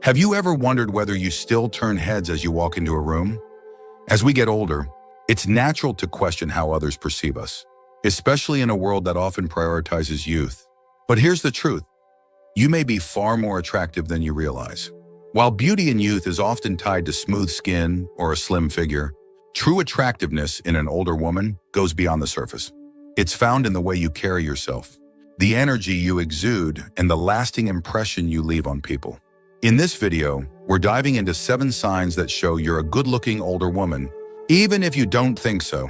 Have you ever wondered whether you still turn heads as you walk into a room? As we get older, it's natural to question how others perceive us, especially in a world that often prioritizes youth. But here's the truth. You may be far more attractive than you realize. While beauty in youth is often tied to smooth skin or a slim figure, true attractiveness in an older woman goes beyond the surface. It's found in the way you carry yourself, the energy you exude, and the lasting impression you leave on people. In this video, we're diving into 7 signs that show you're a good-looking older woman, even if you don't think so.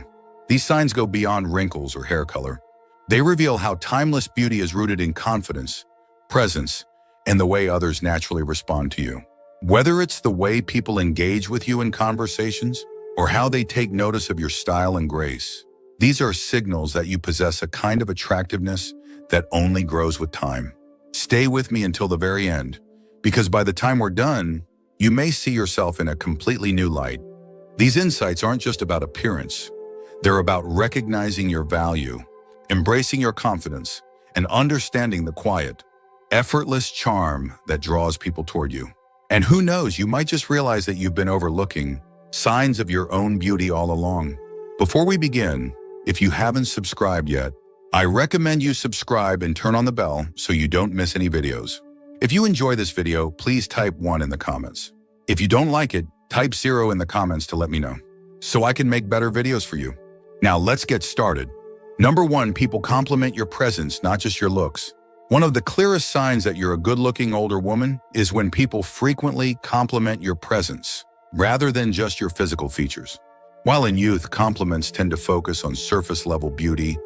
These signs go beyond wrinkles or hair color. They reveal how timeless beauty is rooted in confidence, presence, and the way others naturally respond to you. Whether it's the way people engage with you in conversations or how they take notice of your style and grace, these are signals that you possess a kind of attractiveness that only grows with time. Stay with me until the very end, because by the time we're done, you may see yourself in a completely new light. These insights aren't just about appearance. They're about recognizing your value, embracing your confidence, and understanding the quiet, effortless charm that draws people toward you. And who knows, you might just realize that you've been overlooking signs of your own beauty all along. Before we begin, if you haven't subscribed yet, I recommend you subscribe and turn on the bell so you don't miss any videos. If you enjoy this video, please type 1 in the comments. If you don't like it, type 0 in the comments to let me know, so I can make better videos for you. Now let's get started. Number 1, people compliment your presence, not just your looks. One of the clearest signs that you're a good-looking older woman is when people frequently compliment your presence, rather than just your physical features. While in youth, compliments tend to focus on surface-level beauty,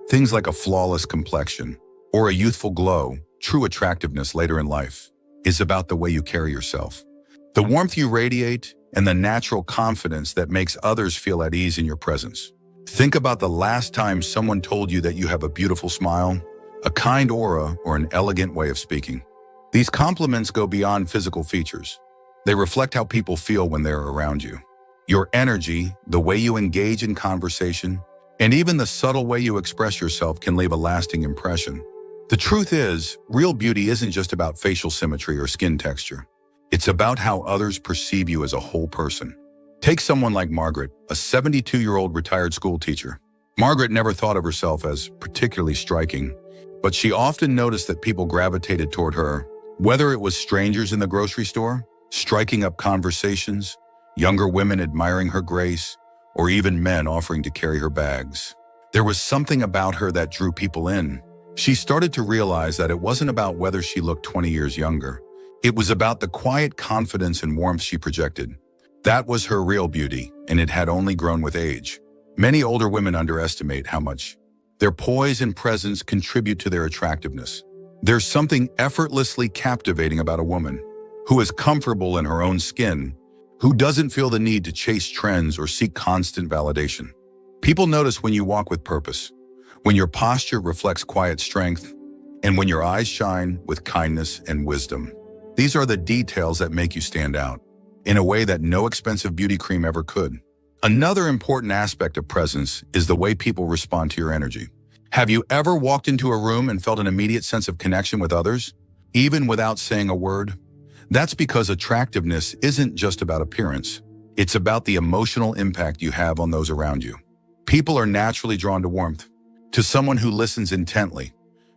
things like a flawless complexion or a youthful glow. True attractiveness later in life is about the way you carry yourself, the warmth you radiate, and the natural confidence that makes others feel at ease in your presence. Think about the last time someone told you that you have a beautiful smile, a kind aura, or an elegant way of speaking. These compliments go beyond physical features. They reflect how people feel when they're around you. Your energy, the way you engage in conversation, and even the subtle way you express yourself can leave a lasting impression. The truth is, real beauty isn't just about facial symmetry or skin texture. It's about how others perceive you as a whole person. Take someone like Margaret, a 72-year-old retired school teacher. Margaret never thought of herself as particularly striking, but she often noticed that people gravitated toward her, whether it was strangers in the grocery store, striking up conversations, younger women admiring her grace, or even men offering to carry her bags. There was something about her that drew people in. She started to realize that it wasn't about whether she looked 20 years younger. It was about the quiet confidence and warmth she projected. That was her real beauty, and it had only grown with age. Many older women underestimate how much their poise and presence contribute to their attractiveness. There's something effortlessly captivating about a woman who is comfortable in her own skin, who doesn't feel the need to chase trends or seek constant validation. People notice when you walk with purpose, when your posture reflects quiet strength, and when your eyes shine with kindness and wisdom. These are the details that make you stand out in a way that no expensive beauty cream ever could. Another important aspect of presence is the way people respond to your energy. Have you ever walked into a room and felt an immediate sense of connection with others, even without saying a word? That's because attractiveness isn't just about appearance. It's about the emotional impact you have on those around you. People are naturally drawn to warmth, to someone who listens intently,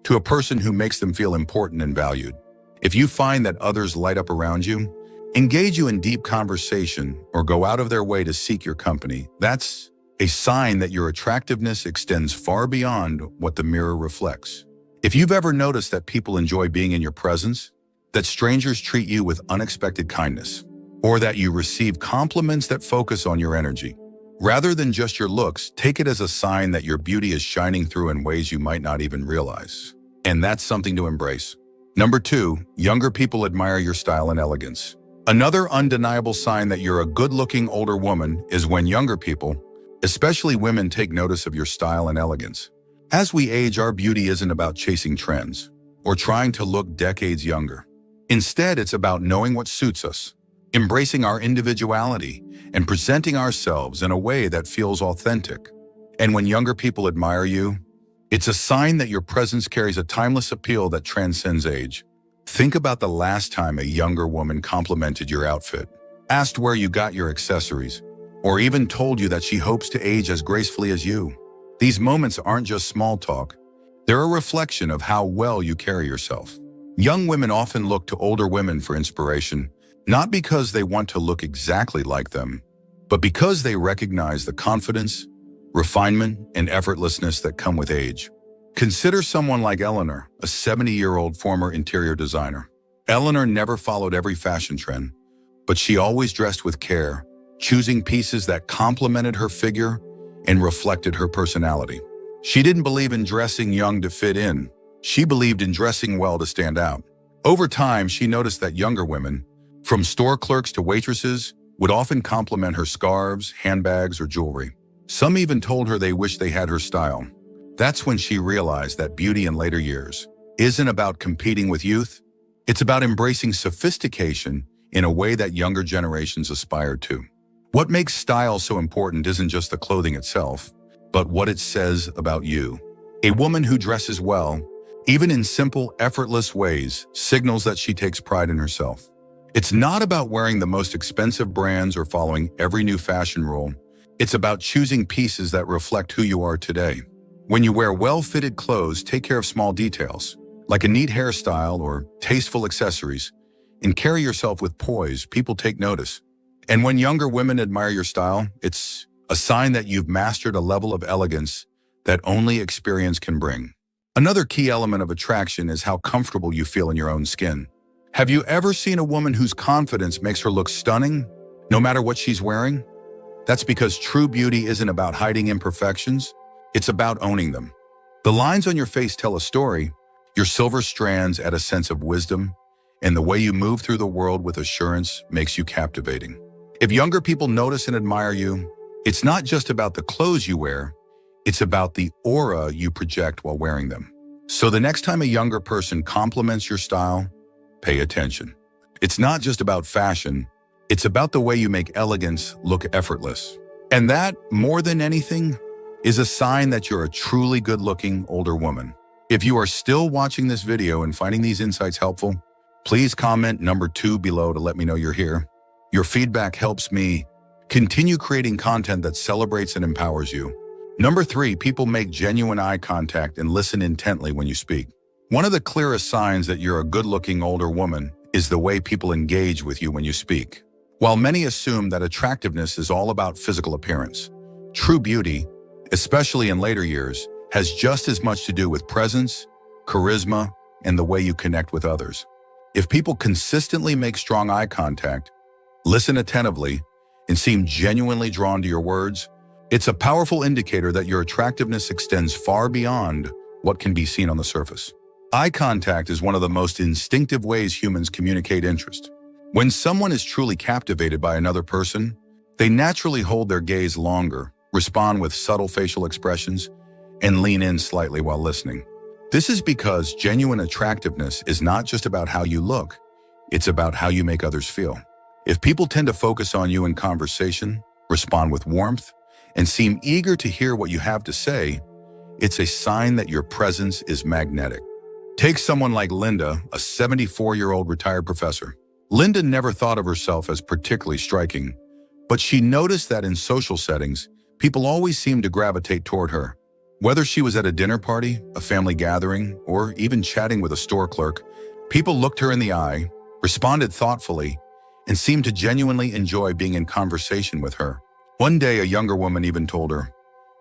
to a person who makes them feel important and valued. If you find that others light up around you, engage you in deep conversation, or go out of their way to seek your company, that's a sign that your attractiveness extends far beyond what the mirror reflects. If you've ever noticed that people enjoy being in your presence, that strangers treat you with unexpected kindness, or that you receive compliments that focus on your energy, rather than just your looks, take it as a sign that your beauty is shining through in ways you might not even realize. And that's something to embrace. Number 2, younger people admire your style and elegance. Another undeniable sign that you're a good-looking older woman is when younger people, especially women, take notice of your style and elegance. As we age, our beauty isn't about chasing trends or trying to look decades younger. Instead, it's about knowing what suits us, embracing our individuality, and presenting ourselves in a way that feels authentic. And when younger people admire you, it's a sign that your presence carries a timeless appeal that transcends age. Think about the last time a younger woman complimented your outfit, asked where you got your accessories, or even told you that she hopes to age as gracefully as you. These moments aren't just small talk. They're a reflection of how well you carry yourself. Young women often look to older women for inspiration, not because they want to look exactly like them, but because they recognize the confidence, refinement, and effortlessness that come with age. Consider someone like Eleanor, a 70-year-old former interior designer. Eleanor never followed every fashion trend, but she always dressed with care, choosing pieces that complemented her figure and reflected her personality. She didn't believe in dressing young to fit in. She believed in dressing well to stand out. Over time, she noticed that younger women, from store clerks to waitresses, would often compliment her scarves, handbags, or jewelry. Some even told her they wished they had her style. That's when she realized that beauty in later years isn't about competing with youth. It's about embracing sophistication in a way that younger generations aspire to. What makes style so important isn't just the clothing itself, but what it says about you. A woman who dresses well, even in simple, effortless ways, signals that she takes pride in herself. It's not about wearing the most expensive brands or following every new fashion rule. It's about choosing pieces that reflect who you are today. When you wear well-fitted clothes, take care of small details, like a neat hairstyle or tasteful accessories, and carry yourself with poise. People take notice. And when younger women admire your style, it's a sign that you've mastered a level of elegance that only experience can bring. Another key element of attraction is how comfortable you feel in your own skin. Have you ever seen a woman whose confidence makes her look stunning, no matter what she's wearing? That's because true beauty isn't about hiding imperfections, it's about owning them. The lines on your face tell a story, your silver strands add a sense of wisdom, and the way you move through the world with assurance makes you captivating. If younger people notice and admire you, it's not just about the clothes you wear, it's about the aura you project while wearing them. So the next time a younger person compliments your style, pay attention. It's not just about fashion, it's about the way you make elegance look effortless. And that, more than anything, is a sign that you're a truly good-looking older woman. If you are still watching this video and finding these insights helpful, please comment number 2 below to let me know you're here. Your feedback helps me continue creating content that celebrates and empowers you. Number 3, people make genuine eye contact and listen intently when you speak. One of the clearest signs that you're a good-looking older woman is the way people engage with you when you speak. While many assume that attractiveness is all about physical appearance, true beauty, especially in later years, has just as much to do with presence, charisma, and the way you connect with others. If people consistently make strong eye contact, listen attentively, and seem genuinely drawn to your words, it's a powerful indicator that your attractiveness extends far beyond what can be seen on the surface. Eye contact is one of the most instinctive ways humans communicate interest. When someone is truly captivated by another person, they naturally hold their gaze longer, respond with subtle facial expressions, and lean in slightly while listening. This is because genuine attractiveness is not just about how you look, it's about how you make others feel. If people tend to focus on you in conversation, respond with warmth, and seem eager to hear what you have to say, it's a sign that your presence is magnetic. Take someone like Linda, a 74-year-old retired professor. Linda never thought of herself as particularly striking, but she noticed that in social settings, people always seemed to gravitate toward her. Whether she was at a dinner party, a family gathering, or even chatting with a store clerk, people looked her in the eye, responded thoughtfully, and seemed to genuinely enjoy being in conversation with her. One day, a younger woman even told her,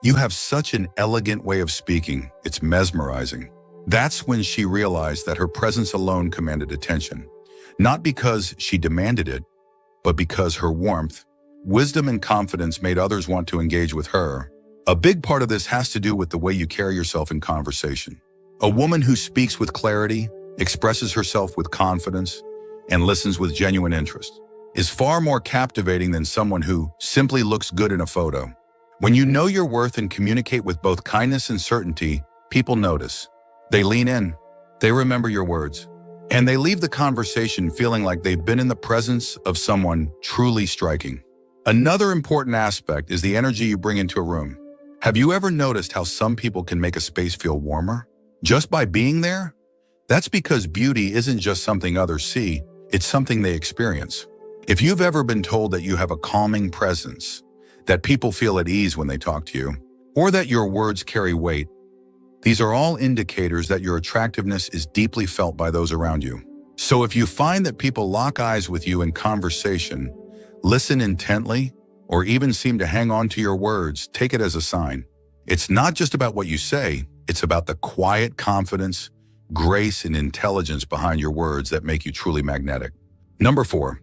"You have such an elegant way of speaking, it's mesmerizing." That's when she realized that her presence alone commanded attention, not because she demanded it, but because her warmth, wisdom, and confidence made others want to engage with her. A big part of this has to do with the way you carry yourself in conversation. A woman who speaks with clarity, expresses herself with confidence, and listens with genuine interest is far more captivating than someone who simply looks good in a photo. When you know your worth and communicate with both kindness and certainty, people notice. They lean in, they remember your words, and they leave the conversation feeling like they've been in the presence of someone truly striking. Another important aspect is the energy you bring into a room. Have you ever noticed how some people can make a space feel warmer? Just by being there? That's because beauty isn't just something others see, it's something they experience. If you've ever been told that you have a calming presence, that people feel at ease when they talk to you, or that your words carry weight, these are all indicators that your attractiveness is deeply felt by those around you. So if you find that people lock eyes with you in conversation, listen intently, or even seem to hang on to your words, take it as a sign. It's not just about what you say, it's about the quiet confidence, grace, and intelligence behind your words that make you truly magnetic. Number 4,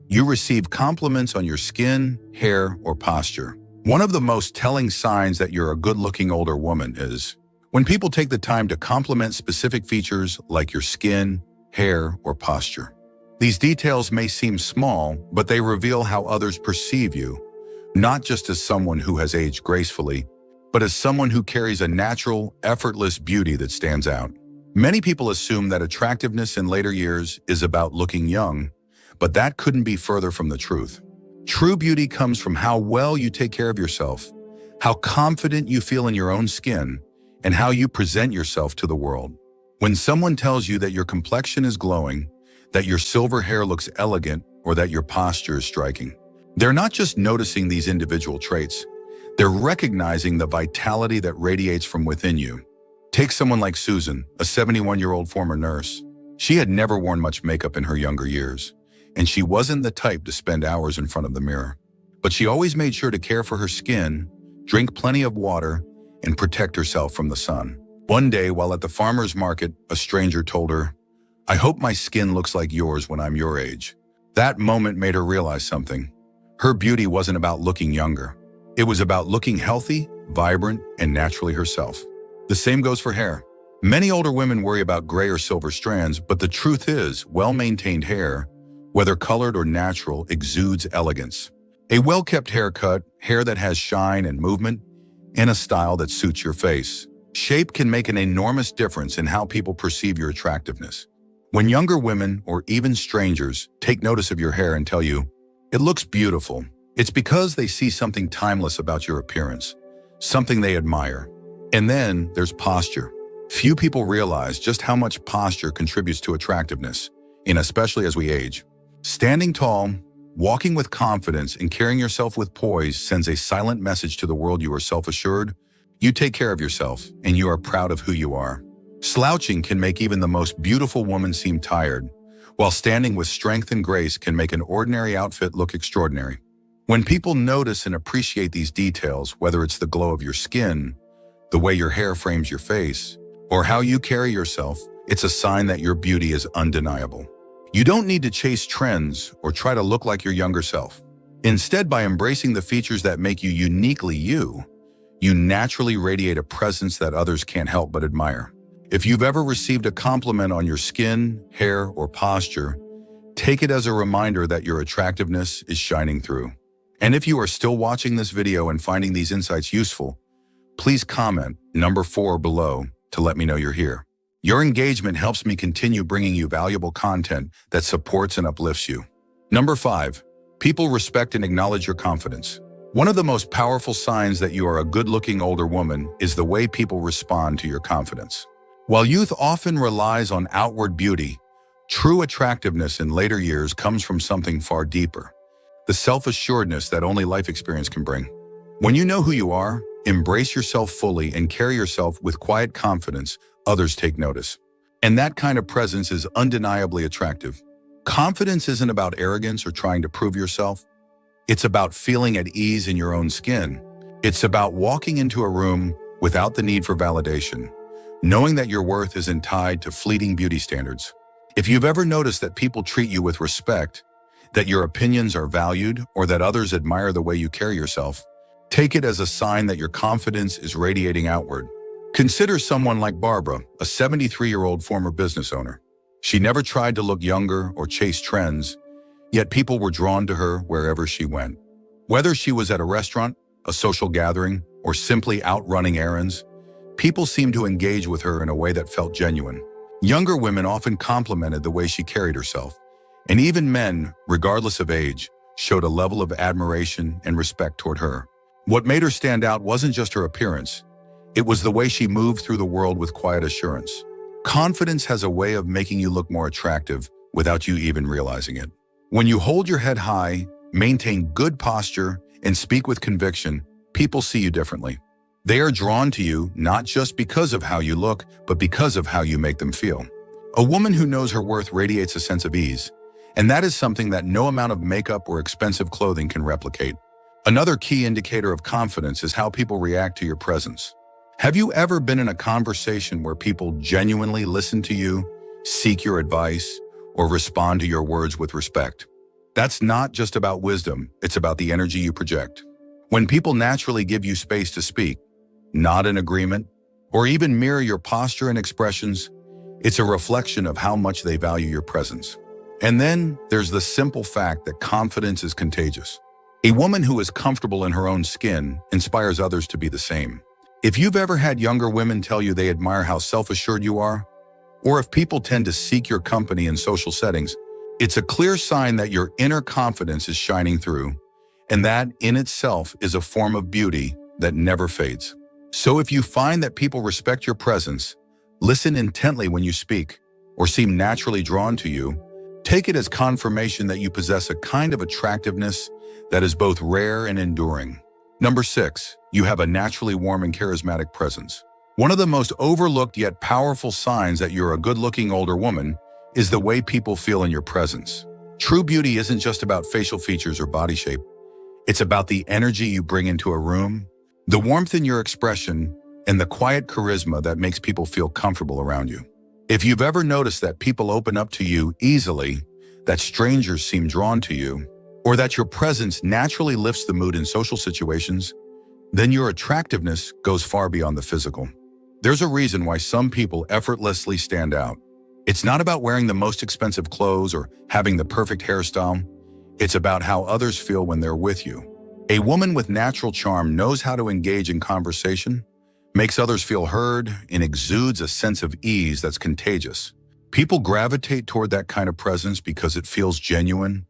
you receive compliments on your skin, hair, or posture. One of the most telling signs that you're a good-looking older woman is when people take the time to compliment specific features like your skin, hair, or posture. These details may seem small, but they reveal how others perceive you, not just as someone who has aged gracefully, but as someone who carries a natural, effortless beauty that stands out. Many people assume that attractiveness in later years is about looking young, but that couldn't be further from the truth. True beauty comes from how well you take care of yourself, how confident you feel in your own skin, and how you present yourself to the world. When someone tells you that your complexion is glowing, that your silver hair looks elegant, or that your posture is striking, they're not just noticing these individual traits, they're recognizing the vitality that radiates from within you. Take someone like Susan, a 71-year-old former nurse. She had never worn much makeup in her younger years, and she wasn't the type to spend hours in front of the mirror. But she always made sure to care for her skin, drink plenty of water, and protect herself from the sun. One day, while at the farmer's market, a stranger told her, "I hope my skin looks like yours when I'm your age." That moment made her realize something. Her beauty wasn't about looking younger. It was about looking healthy, vibrant, and naturally herself. The same goes for hair. Many older women worry about gray or silver strands, but the truth is, well-maintained hair, whether colored or natural, exudes elegance. A well-kept haircut, hair that has shine and movement, and a style that suits your face. Shape can make an enormous difference in how people perceive your attractiveness. When younger women, or even strangers, take notice of your hair and tell you, "It looks beautiful," it's because they see something timeless about your appearance, something they admire. And then there's posture. Few people realize just how much posture contributes to attractiveness, and especially as we age. Standing tall, walking with confidence, and carrying yourself with poise sends a silent message to the world you are self-assured, you take care of yourself, and you are proud of who you are. Slouching can make even the most beautiful woman seem tired, while standing with strength and grace can make an ordinary outfit look extraordinary. When people notice and appreciate these details, whether it's the glow of your skin, the way your hair frames your face, or how you carry yourself, it's a sign that your beauty is undeniable. You don't need to chase trends or try to look like your younger self. Instead, by embracing the features that make you uniquely you, you naturally radiate a presence that others can't help but admire. If you've ever received a compliment on your skin, hair, or posture, take it as a reminder that your attractiveness is shining through. And if you are still watching this video and finding these insights useful, please comment number 4 below to let me know you're here. Your engagement helps me continue bringing you valuable content that supports and uplifts you. Number 5, people respect and acknowledge your confidence. One of the most powerful signs that you are a good-looking older woman is the way people respond to your confidence. While youth often relies on outward beauty, true attractiveness in later years comes from something far deeper, the self-assuredness that only life experience can bring. When you know who you are, embrace yourself fully, and carry yourself with quiet confidence, others take notice. And that kind of presence is undeniably attractive. Confidence isn't about arrogance or trying to prove yourself. It's about feeling at ease in your own skin. It's about walking into a room without the need for validation, knowing that your worth isn't tied to fleeting beauty standards. If you've ever noticed that people treat you with respect, that your opinions are valued, or that others admire the way you carry yourself, take it as a sign that your confidence is radiating outward. Consider someone like Barbara, a 73-year-old former business owner. She never tried to look younger or chase trends, yet people were drawn to her wherever she went. Whether she was at a restaurant, a social gathering, or simply out running errands, people seemed to engage with her in a way that felt genuine. Younger women often complimented the way she carried herself, and even men, regardless of age, showed a level of admiration and respect toward her. What made her stand out wasn't just her appearance. It was the way she moved through the world with quiet assurance. Confidence has a way of making you look more attractive without you even realizing it. When you hold your head high, maintain good posture, and speak with conviction, people see you differently. They are drawn to you not just because of how you look, but because of how you make them feel. A woman who knows her worth radiates a sense of ease, and that is something that no amount of makeup or expensive clothing can replicate. Another key indicator of confidence is how people react to your presence. Have you ever been in a conversation where people genuinely listen to you, seek your advice, or respond to your words with respect? That's not just about wisdom, it's about the energy you project. When people naturally give you space to speak, nod in agreement, or even mirror your posture and expressions, it's a reflection of how much they value your presence. And then there's the simple fact that confidence is contagious. A woman who is comfortable in her own skin inspires others to be the same. If you've ever had younger women tell you they admire how self-assured you are, or if people tend to seek your company in social settings, it's a clear sign that your inner confidence is shining through, and that in itself is a form of beauty that never fades. So if you find that people respect your presence, listen intently when you speak, or seem naturally drawn to you, take it as confirmation that you possess a kind of attractiveness that is both rare and enduring. Number 6, you have a naturally warm and charismatic presence. One of the most overlooked yet powerful signs that you're a good-looking older woman is the way people feel in your presence. True beauty isn't just about facial features or body shape. It's about the energy you bring into a room, the warmth in your expression, and the quiet charisma that makes people feel comfortable around you. If you've ever noticed that people open up to you easily, that strangers seem drawn to you, or that your presence naturally lifts the mood in social situations, then your attractiveness goes far beyond the physical. There's a reason why some people effortlessly stand out. It's not about wearing the most expensive clothes or having the perfect hairstyle. It's about how others feel when they're with you. A woman with natural charm knows how to engage in conversation, makes others feel heard, and exudes a sense of ease that's contagious. People gravitate toward that kind of presence because it feels genuine,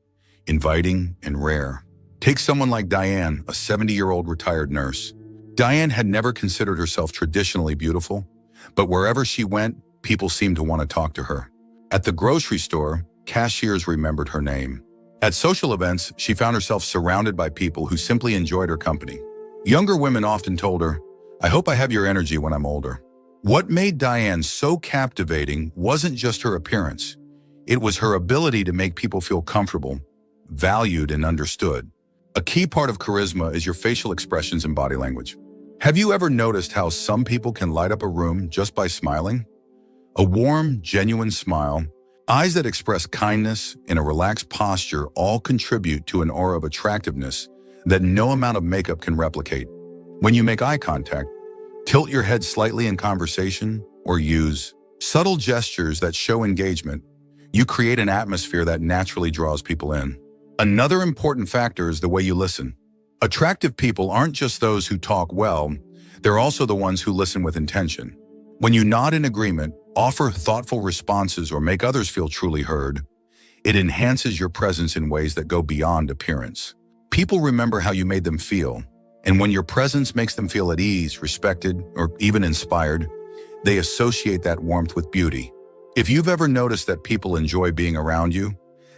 inviting, and rare. Take someone like Diane, a 70-year-old retired nurse. Diane had never considered herself traditionally beautiful, but wherever she went, people seemed to want to talk to her. At the grocery store, cashiers remembered her name. At social events, she found herself surrounded by people who simply enjoyed her company. Younger women often told her, "I hope I have your energy when I'm older." What made Diane so captivating wasn't just her appearance. It was her ability to make people feel comfortable, valued, and understood. A key part of charisma is your facial expressions and body language. Have you ever noticed how some people can light up a room just by smiling? A warm, genuine smile, eyes that express kindness, and a relaxed posture all contribute to an aura of attractiveness that no amount of makeup can replicate. When you make eye contact, tilt your head slightly in conversation, or use subtle gestures that show engagement, you create an atmosphere that naturally draws people in. Another important factor is the way you listen. Attractive people aren't just those who talk well, they're also the ones who listen with intention. When you nod in agreement, offer thoughtful responses, or make others feel truly heard, it enhances your presence in ways that go beyond appearance. People remember how you made them feel, and when your presence makes them feel at ease, respected, or even inspired, they associate that warmth with beauty. If you've ever noticed that people enjoy being around you,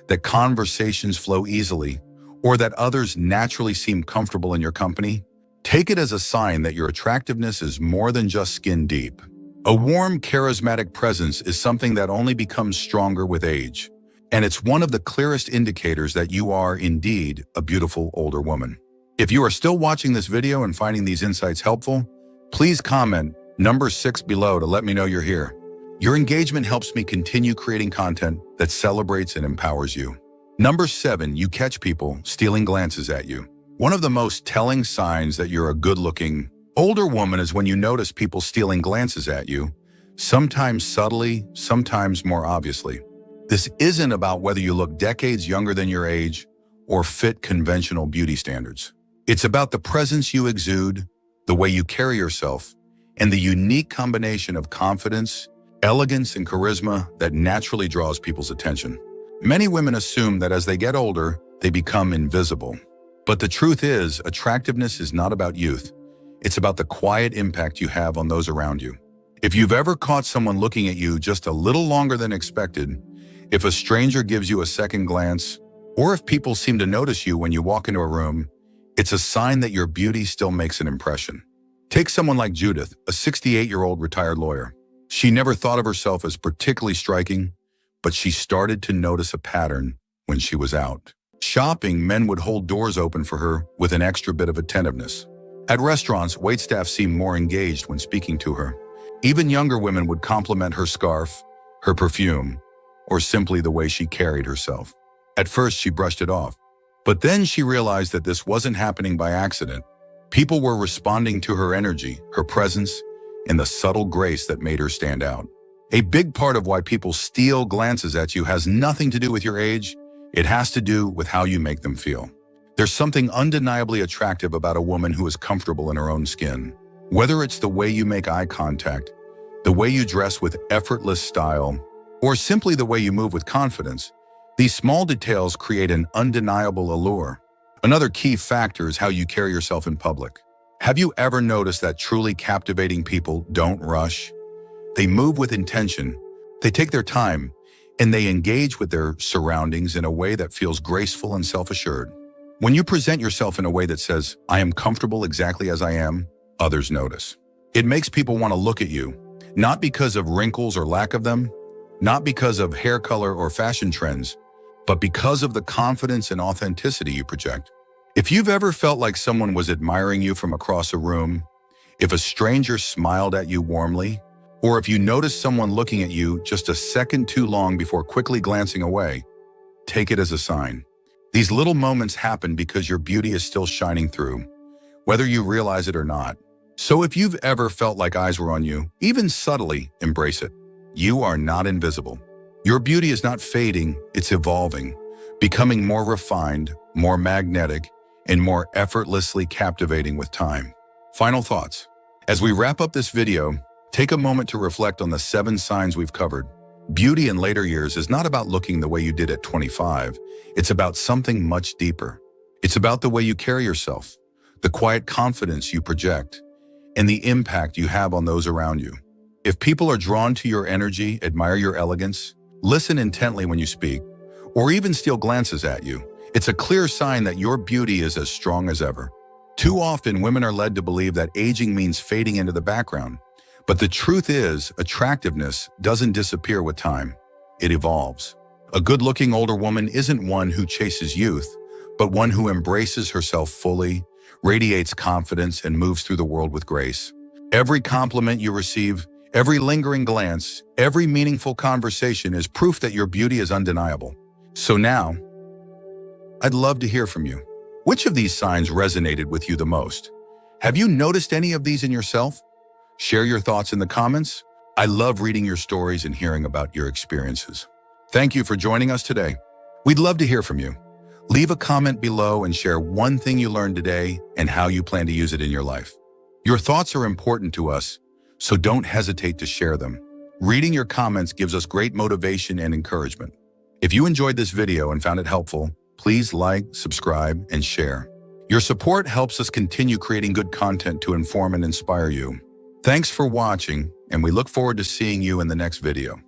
that conversations flow easily, or that others naturally seem comfortable in your company, take it as a sign that your attractiveness is more than just skin deep. A warm, charismatic presence is something that only becomes stronger with age, and it's one of the clearest indicators that you are indeed a beautiful older woman. If you are still watching this video and finding these insights helpful, please comment number 6 below to let me know you're here. Your engagement helps me continue creating content that celebrates and empowers you. Number 7, you catch people stealing glances at you. One of the most telling signs that you're a good-looking older woman is when you notice people stealing glances at you, sometimes subtly, sometimes more obviously. This isn't about whether you look decades younger than your age or fit conventional beauty standards. It's about the presence you exude, the way you carry yourself, and the unique combination of confidence, elegance, and charisma that naturally draws people's attention. Many women assume that as they get older, they become invisible. But the truth is, attractiveness is not about youth. It's about the quiet impact you have on those around you. If you've ever caught someone looking at you just a little longer than expected, if a stranger gives you a second glance, or if people seem to notice you when you walk into a room, it's a sign that your beauty still makes an impression. Take someone like Judith, a 68-year-old retired lawyer. She never thought of herself as particularly striking, but she started to notice a pattern when she was out. Shopping, men would hold doors open for her with an extra bit of attentiveness. At restaurants, waitstaff seemed more engaged when speaking to her. Even younger women would compliment her scarf, her perfume, or simply the way she carried herself. At first, she brushed it off. But then she realized that this wasn't happening by accident. People were responding to her energy, her presence, and the subtle grace that made her stand out. A big part of why people steal glances at you has nothing to do with your age. It has to do with how you make them feel. There's something undeniably attractive about a woman who is comfortable in her own skin. Whether it's the way you make eye contact, the way you dress with effortless style, or simply the way you move with confidence, these small details create an undeniable allure. Another key factor is how you carry yourself in public. Have you ever noticed that truly captivating people don't rush? They move with intention, they take their time, and they engage with their surroundings in a way that feels graceful and self-assured. When you present yourself in a way that says, "I am comfortable exactly as I am," others notice. It makes people want to look at you, not because of wrinkles or lack of them, not because of hair color or fashion trends, but because of the confidence and authenticity you project. If you've ever felt like someone was admiring you from across a room, if a stranger smiled at you warmly, or if you noticed someone looking at you just a second too long before quickly glancing away, take it as a sign. These little moments happen because your beauty is still shining through, whether you realize it or not. So if you've ever felt like eyes were on you, even subtly, embrace it. You are not invisible. Your beauty is not fading, it's evolving, becoming more refined, more magnetic, and more effortlessly captivating with time. Final thoughts. As we wrap up this video, take a moment to reflect on the 7 signs we've covered. Beauty in later years is not about looking the way you did at 25. It's about something much deeper. It's about the way you carry yourself, the quiet confidence you project, and the impact you have on those around you. If people are drawn to your energy, admire your elegance, listen intently when you speak, or even steal glances at you, it's a clear sign that your beauty is as strong as ever. Too often, women are led to believe that aging means fading into the background. But the truth is, attractiveness doesn't disappear with time. It evolves. A good-looking older woman isn't one who chases youth, but one who embraces herself fully, radiates confidence, and moves through the world with grace. Every compliment you receive, every lingering glance, every meaningful conversation is proof that your beauty is undeniable. So now, I'd love to hear from you. Which of these signs resonated with you the most? Have you noticed any of these in yourself? Share your thoughts in the comments. I love reading your stories and hearing about your experiences. Thank you for joining us today. We'd love to hear from you. Leave a comment below and share one thing you learned today and how you plan to use it in your life. Your thoughts are important to us, so don't hesitate to share them. Reading your comments gives us great motivation and encouragement. If you enjoyed this video and found it helpful, please like, subscribe, and share. Your support helps us continue creating good content to inform and inspire you. Thanks for watching, and we look forward to seeing you in the next video.